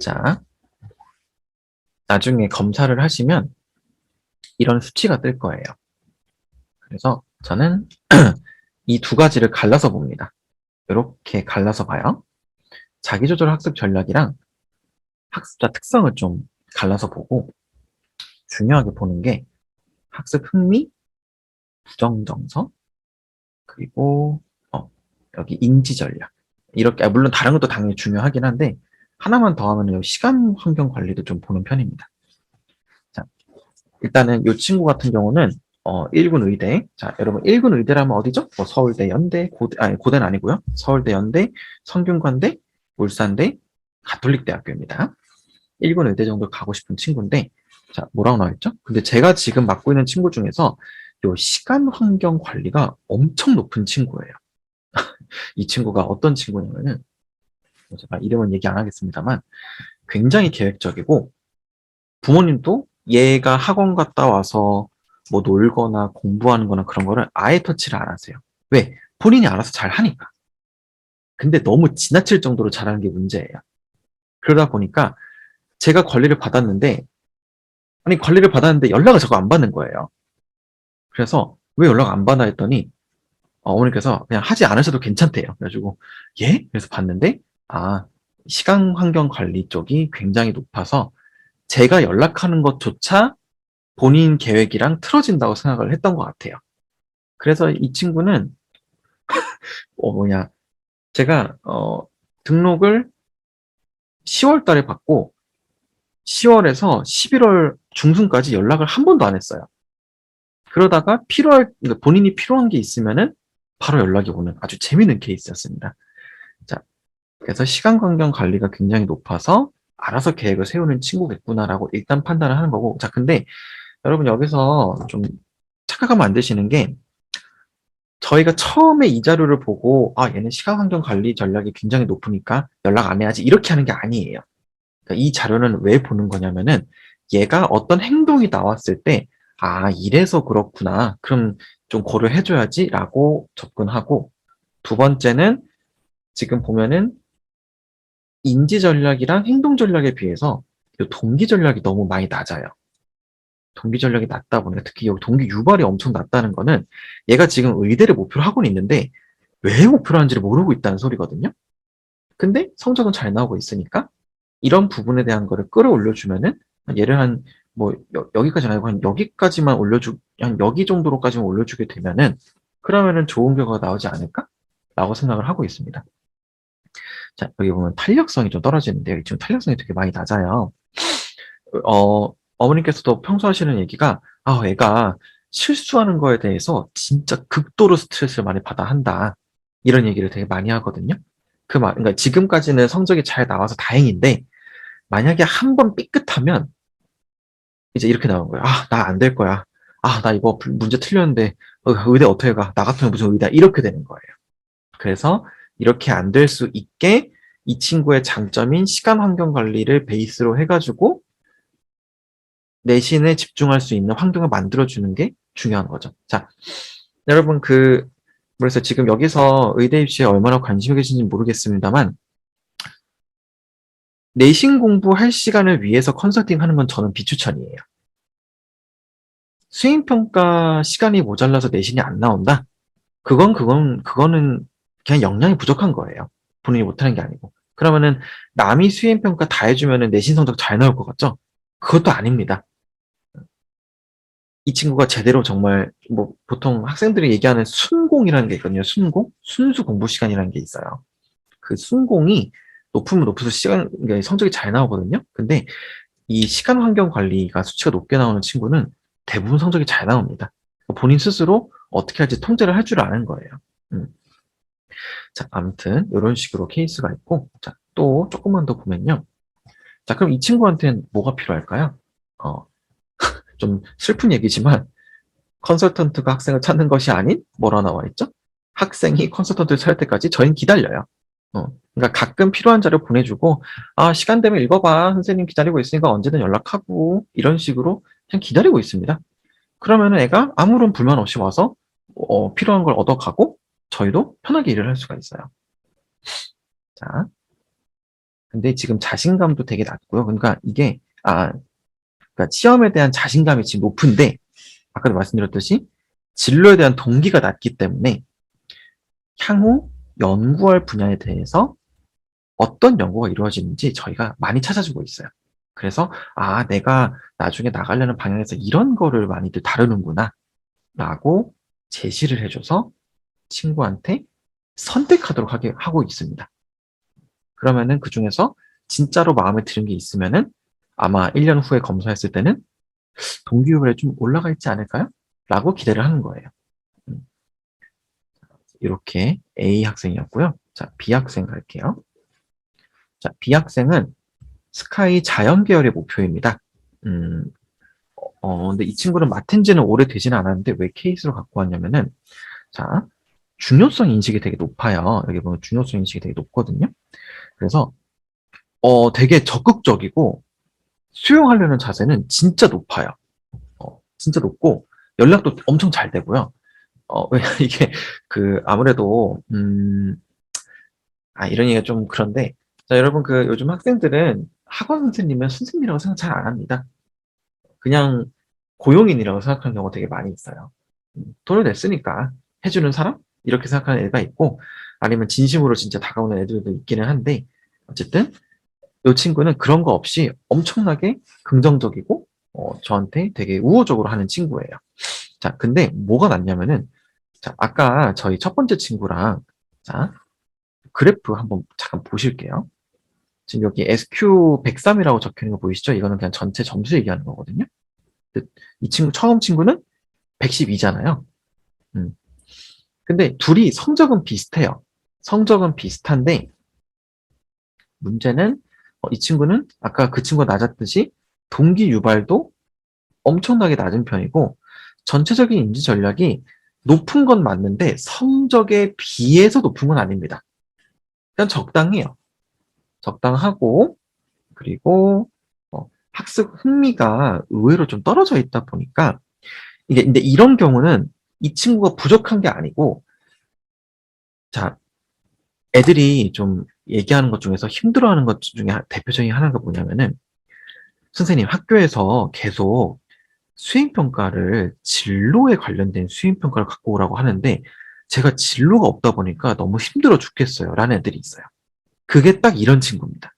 자, 나중에 검사를 하시면 이런 수치가 뜰 거예요. 그래서 저는 이 두 가지를 갈라서 봅니다. 이렇게 갈라서 봐요. 자기조절 학습 전략이랑 학습자 특성을 좀 갈라서 보고 중요하게 보는 게 학습 흥미, 부정 정서, 그리고 여기 인지 전략. 이렇게 물론 다른 것도 당연히 중요하긴 한데 하나만 더 하면 시간 환경 관리도 좀 보는 편입니다. 자, 일단은 이 친구 같은 경우는 1군 의대. 자, 여러분 1군 의대라면 어디죠? 뭐 서울대, 연대, 고대, 아니 고대는 아니고요. 서울대, 연대, 성균관대, 울산대, 가톨릭대학교입니다. 1군 의대 정도 가고 싶은 친구인데, 자, 뭐라고 나와있죠? 근데 제가 지금 맡고 있는 친구 중에서 요 시간 환경 관리가 엄청 높은 친구예요. 이 친구가 어떤 친구냐면은, 제가 이름은 얘기 안 하겠습니다만, 굉장히 계획적이고, 부모님도 얘가 학원 갔다 와서 뭐 놀거나 공부하는 거나 그런 거를 아예 터치를 안 하세요. 왜? 본인이 알아서 잘 하니까. 근데 너무 지나칠 정도로 잘하는 게 문제예요. 그러다 보니까 제가 관리를 받았는데, 아니, 관리를 받았는데 연락을 자꾸 안 받는 거예요. 그래서 왜 연락 안 받나 했더니 어머니께서 그냥 하지 않으셔도 괜찮대요. 그래가지고 예? 그래서 봤는데 시간 환경 관리 쪽이 굉장히 높아서 제가 연락하는 것조차 본인 계획이랑 틀어진다고 생각을 했던 것 같아요. 그래서 이 친구는 제가 등록을 10월 달에 받고 10월에서 11월 중순까지 연락을 한 번도 안 했어요. 그러다가 그러니까 본인이 필요한 게 있으면은 바로 연락이 오는 아주 재미있는 케이스였습니다. 자, 그래서 시간 환경 관리가 굉장히 높아서 알아서 계획을 세우는 친구겠구나라고 일단 판단을 하는 거고. 자, 근데 여러분 여기서 좀 착각하면 안 되시는 게 저희가 처음에 이 자료를 보고 얘는 시간 환경 관리 전략이 굉장히 높으니까 연락 안 해야지 이렇게 하는 게 아니에요. 그러니까 이 자료는 왜 보는 거냐면은 얘가 어떤 행동이 나왔을 때 이래서 그렇구나. 그럼 좀 고려해줘야지라고 접근하고 두 번째는 지금 보면은 인지 전략이랑 행동 전략에 비해서 동기 전략이 너무 많이 낮아요. 동기 전략이 낮다 보니까 특히 여기 동기 유발이 엄청 낮다는 거는 얘가 지금 의대를 목표로 하고 있는데 왜 목표로 하는지를 모르고 있다는 소리거든요. 근데 성적은 잘 나오고 있으니까 이런 부분에 대한 거를 끌어올려주면은 얘를 뭐 여기까지는 아니고 한 여기까지만 한 여기 정도로까지만 올려주게 되면은 그러면은 좋은 결과가 나오지 않을까라고 생각을 하고 있습니다. 자, 여기 보면 탄력성이 좀 떨어지는데요. 지금 탄력성이 되게 많이 낮아요. 어머님께서도 평소 하시는 얘기가 애가 실수하는 거에 대해서 진짜 극도로 스트레스를 많이 받아 한다. 이런 얘기를 되게 많이 하거든요. 그러니까 지금까지는 성적이 잘 나와서 다행인데 만약에 한 번 삐끗하면 이제 이렇게 나오는 거예요. 나 안 될 거야. 나 이거 문제 틀렸는데 의대 어떻게 가? 나 같으면 무슨 의대 이렇게 되는 거예요. 그래서 이렇게 안 될 수 있게 이 친구의 장점인 시간 환경 관리를 베이스로 해가지고 내신에 집중할 수 있는 환경을 만들어주는 게 중요한 거죠. 자, 여러분 그래서 지금 여기서 의대 입시에 얼마나 관심이 계신지 모르겠습니다만 내신 공부할 시간을 위해서 컨설팅 하는 건 저는 비추천이에요. 수행평가 시간이 모자라서 내신이 안 나온다? 그거는 그냥 역량이 부족한 거예요. 본인이 못하는 게 아니고. 그러면은 남이 수행평가 다 해주면은 내신 성적 잘 나올 것 같죠? 그것도 아닙니다. 이 친구가 제대로 정말 뭐 보통 학생들이 얘기하는 순공이라는 게 있거든요. 순수 공부 시간이라는 게 있어요. 그 순공이 높으면 높을수록 그러니까 성적이 잘 나오거든요. 근데 이 시간 환경 관리가 수치가 높게 나오는 친구는 대부분 성적이 잘 나옵니다. 본인 스스로 어떻게 할지 통제를 할 줄 아는 거예요. 음. 자, 아무튼 이런 식으로 케이스가 있고, 자, 또 조금만 더 보면요. 자, 그럼 이 친구한테는 뭐가 필요할까요? 어, 좀 슬픈 얘기지만 컨설턴트가 학생을 찾는 것이 아닌 뭐라 나와 있죠? 학생이 컨설턴트를 찾을 때까지 저희는 기다려요. 그러니까 가끔 필요한 자료 보내주고 시간 되면 읽어봐. 선생님 기다리고 있으니까 언제든 연락하고 이런 식으로 그냥 기다리고 있습니다. 그러면은 애가 아무런 불만 없이 와서 필요한 걸 얻어가고 저희도 편하게 일을 할 수가 있어요. 자, 근데 지금 자신감도 되게 낮고요. 그러니까 이게, 그러니까 시험에 대한 자신감이 지금 높은데, 아까도 말씀드렸듯이 진로에 대한 동기가 낮기 때문에 향후 연구할 분야에 대해서 어떤 연구가 이루어지는지 저희가 많이 찾아주고 있어요. 그래서, 내가 나중에 나가려는 방향에서 이런 거를 많이들 다루는구나, 라고 제시를 해줘서 친구한테 선택하도록 하고 있습니다. 그러면은 그 중에서 진짜로 마음에 드는 게 있으면은 아마 1년 후에 검사했을 때는 동기유발에 좀 올라가 있지 않을까요? 라고 기대를 하는 거예요. 음, 이렇게 A 학생이었고요. 자, B 학생 갈게요. 자, B 학생은 스카이 자연 계열의 목표입니다. 음, 근데 이 친구는 맡은 지는 오래되지는 않았는데 왜 케이스로 갖고 왔냐면은, 자, 중요성 인식이 되게 높아요. 여기 보면 중요성 인식이 되게 높거든요. 그래서, 되게 적극적이고, 수용하려는 자세는 진짜 높아요. 진짜 높고, 연락도 엄청 잘 되고요. 왜 이게, 아무래도, 이런 얘기가 좀 그런데, 자, 여러분, 요즘 학생들은 학원 선생님은 선생님이라고 생각 잘 안 합니다. 그냥 고용인이라고 생각하는 경우가 되게 많이 있어요. 돈을 냈으니까 해주는 사람? 이렇게 생각하는 애가 있고, 아니면 진심으로 진짜 다가오는 애들도 있기는 한데, 어쨌든, 이 친구는 그런 거 없이 엄청나게 긍정적이고, 저한테 되게 우호적으로 하는 친구예요. 자, 근데 뭐가 낫냐면은, 자, 아까 저희 첫 번째 친구랑, 자, 그래프 한번 잠깐 보실게요. 지금 여기 SQ103이라고 적혀 있는 거 보이시죠? 이거는 그냥 전체 점수 얘기하는 거거든요. 이 친구, 처음 친구는 112잖아요. 음. 근데 둘이 성적은 비슷해요. 성적은 비슷한데, 문제는, 이 친구는 아까 그 친구가 낮았듯이 동기 유발도 엄청나게 낮은 편이고, 전체적인 인지 전략이 높은 건 맞는데, 성적에 비해서 높은 건 아닙니다. 그냥 적당해요. 적당하고, 그리고, 학습 흥미가 의외로 좀 떨어져 있다 보니까, 근데 이런 경우는 이 친구가 부족한 게 아니고, 자, 애들이 좀 얘기하는 것 중에서 힘들어하는 것 중에 대표적인 하나가 뭐냐면은, 선생님 학교에서 계속 수행평가를, 진로에 관련된 수행평가를 갖고 오라고 하는데, 제가 진로가 없다 보니까 너무 힘들어 죽겠어요. 라는 애들이 있어요. 그게 딱 이런 친구입니다.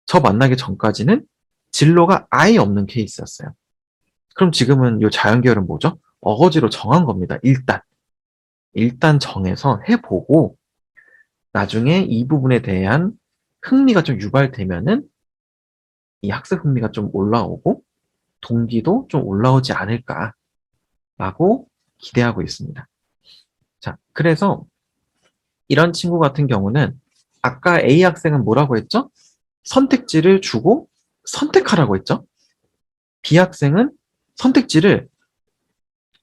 저 만나기 전까지는 진로가 아예 없는 케이스였어요. 그럼 지금은 이 자연계열은 뭐죠? 어거지로 정한 겁니다. 일단 정해서 해보고, 나중에 이 부분에 대한 흥미가 좀 유발되면은 이 학습 흥미가 좀 올라오고 동기도 좀 올라오지 않을까라고 기대하고 있습니다. 자, 그래서 이런 친구 같은 경우는 아까 A 학생은 뭐라고 했죠? 선택지를 주고 선택하라고 했죠? B 학생은 선택지를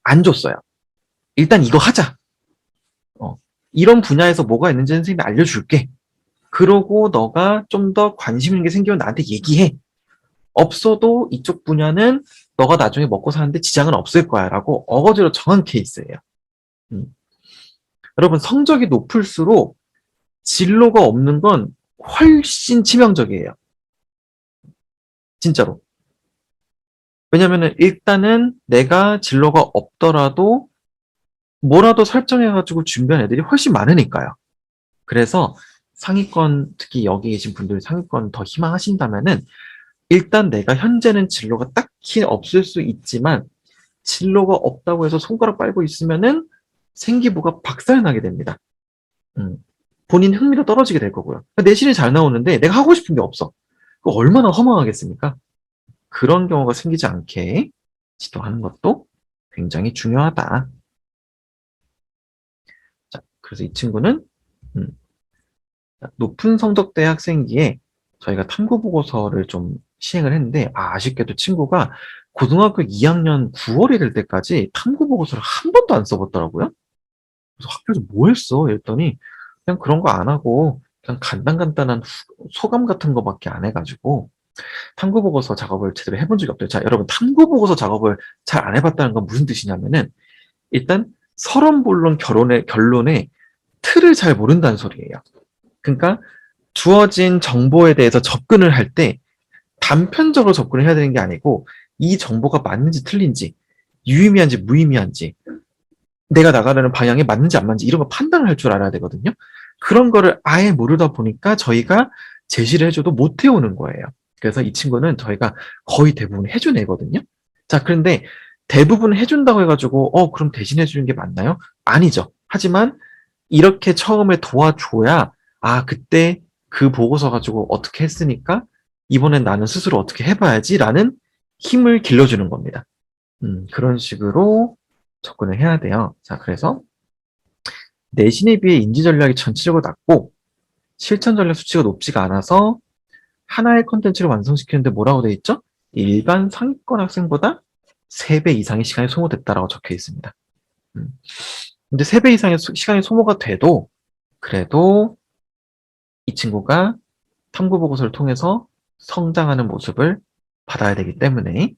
안 줬어요. 일단 이거 하자. 이런 분야에서 뭐가 있는지 선생님이 알려줄게. 그러고 너가 좀 더 관심 있는 게 생기면 나한테 얘기해. 없어도 이쪽 분야는 너가 나중에 먹고 사는데 지장은 없을 거야 라고 어거지로 정한 케이스예요. 음. 여러분, 성적이 높을수록 진로가 없는 건 훨씬 치명적이에요. 진짜로. 왜냐면은 일단은 내가 진로가 없더라도 뭐라도 설정해가지고 준비한 애들이 훨씬 많으니까요. 그래서 상위권, 특히 여기 계신 분들이 상위권 더 희망하신다면은 일단 내가 현재는 진로가 딱히 없을 수 있지만 진로가 없다고 해서 손가락 빨고 있으면은 생기부가 박살나게 됩니다. 음. 본인 흥미도 떨어지게 될 거고요. 내신이 잘 나오는데 내가 하고 싶은 게 없어. 그 얼마나 허망하겠습니까? 그런 경우가 생기지 않게 지도하는 것도 굉장히 중요하다. 자, 그래서 이 친구는 음, 높은 성적대 학생기에 저희가 탐구보고서를 좀 시행을 했는데, 아쉽게도 친구가 고등학교 2학년 9월이 될 때까지 탐구보고서를 한 번도 안 써봤더라고요. 그래서 학교에서 뭐 했어? 이랬더니 그냥 그런 거 안 하고 그냥 간단간단한 소감 같은 거밖에 안 해가지고 탐구보고서 작업을 제대로 해본 적이 없대요. 자, 여러분, 탐구보고서 작업을 잘 안 해봤다는 건 무슨 뜻이냐면은 일단 서론본론 결론의 틀을 잘 모른다는 소리예요. 그러니까 주어진 정보에 대해서 접근을 할 때 단편적으로 접근을 해야 되는 게 아니고 이 정보가 맞는지 틀린지, 유의미한지 무의미한지, 내가 나가려는 방향에 맞는지 안 맞는지 이런 거 판단을 할 줄 알아야 되거든요. 그런 거를 아예 모르다 보니까 저희가 제시를 해줘도 못 해오는 거예요. 그래서 이 친구는 저희가 거의 대부분 해준 애거든요. 자, 그런데 대부분 해준다고 해가지고 그럼 대신 해주는 게 맞나요? 아니죠. 하지만 이렇게 처음에 도와줘야 그때 그 보고서 가지고 어떻게 했으니까 이번엔 나는 스스로 어떻게 해봐야지라는 힘을 길러주는 겁니다. 그런 식으로 접근을 해야 돼요. 자, 그래서 내신에 비해 인지 전략이 전체적으로 낮고 실천 전략 수치가 높지가 않아서 하나의 컨텐츠를 완성시키는데 뭐라고 되어 있죠? 일반 상위권 학생보다 3배 이상의 시간이 소모됐다라고 적혀 있습니다. 근데 3배 이상의 시간이 소모가 돼도 그래도 이 친구가 탐구 보고서를 통해서 성장하는 모습을 받아야 되기 때문에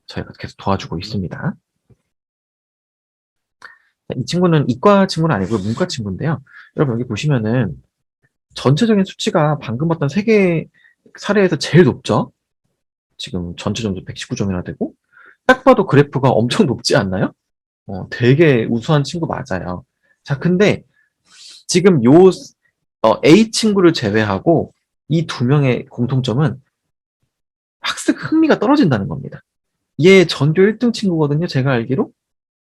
저희가 계속 도와주고 있습니다. 이 친구는 이과 친구는 아니고 문과 친구인데요. 여러분 여기 보시면은 전체적인 수치가 방금 봤던 3개 사례에서 제일 높죠? 지금 전체 점수 119점이나 되고 딱 봐도 그래프가 엄청 높지 않나요? 되게 우수한 친구 맞아요. 자, 근데 지금 A 친구를 제외하고 이 2명의 공통점은 학습 흥미가 떨어진다는 겁니다. 얘 전교 1등 친구거든요. 제가 알기로.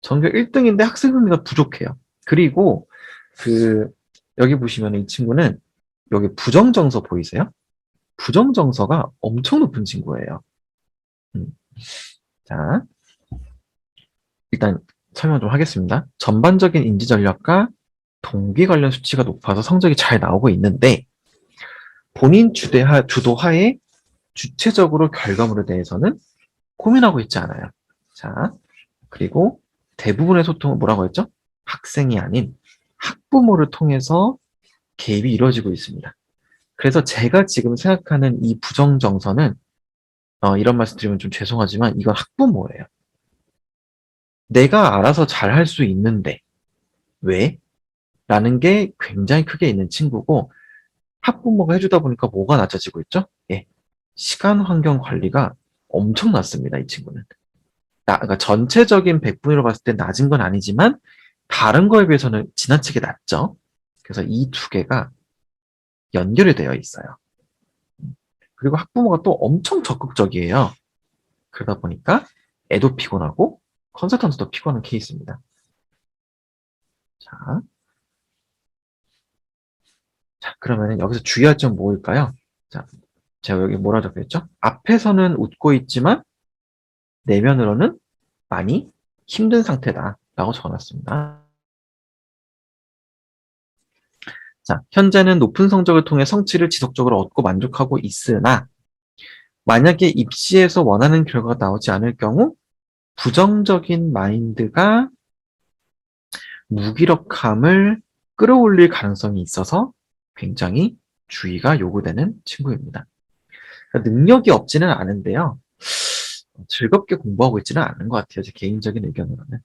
전교 1등인데 학습 흥미가 부족해요. 그리고 여기 보시면 이 친구는 여기 부정정서 보이세요? 부정정서가 엄청 높은 친구예요. 자, 일단 설명 좀 하겠습니다. 전반적인 인지 전략과 동기 관련 수치가 높아서 성적이 잘 나오고 있는데 본인 주도하에 주체적으로 결과물에 대해서는 고민하고 있지 않아요. 자, 그리고 대부분의 소통은 뭐라고 했죠? 학생이 아닌 학부모를 통해서 개입이 이루어지고 있습니다. 그래서 제가 지금 생각하는 이 부정정서는 이런 말씀 드리면 좀 죄송하지만 이건 학부모예요. 내가 알아서 잘할 수 있는데 왜? 라는 게 굉장히 크게 있는 친구고 학부모가 해주다 보니까 뭐가 낮아지고 있죠? 예, 시간 환경 관리가 엄청 낮습니다. 이 친구는. 그러니까 전체적인 100분위로 봤을 때 낮은 건 아니지만 다른 거에 비해서는 지나치게 낮죠. 그래서 이 2개가 연결이 되어 있어요. 그리고 학부모가 또 엄청 적극적이에요. 그러다 보니까 애도 피곤하고 컨설턴트도 피곤한 케이스입니다. 자, 그러면 여기서 주의할 점 뭐일까요? 자, 제가 여기 뭐라 적혀있죠? 앞에서는 웃고 있지만 내면으로는 많이 힘든 상태다 라고 적어놨습니다. 자, 현재는 높은 성적을 통해 성취를 지속적으로 얻고 만족하고 있으나 만약에 입시에서 원하는 결과가 나오지 않을 경우 부정적인 마인드가 무기력함을 끌어올릴 가능성이 있어서 굉장히 주의가 요구되는 친구입니다. 그러니까 능력이 없지는 않은데요. 즐겁게 공부하고 있지는 않은 것 같아요. 제 개인적인 의견으로는.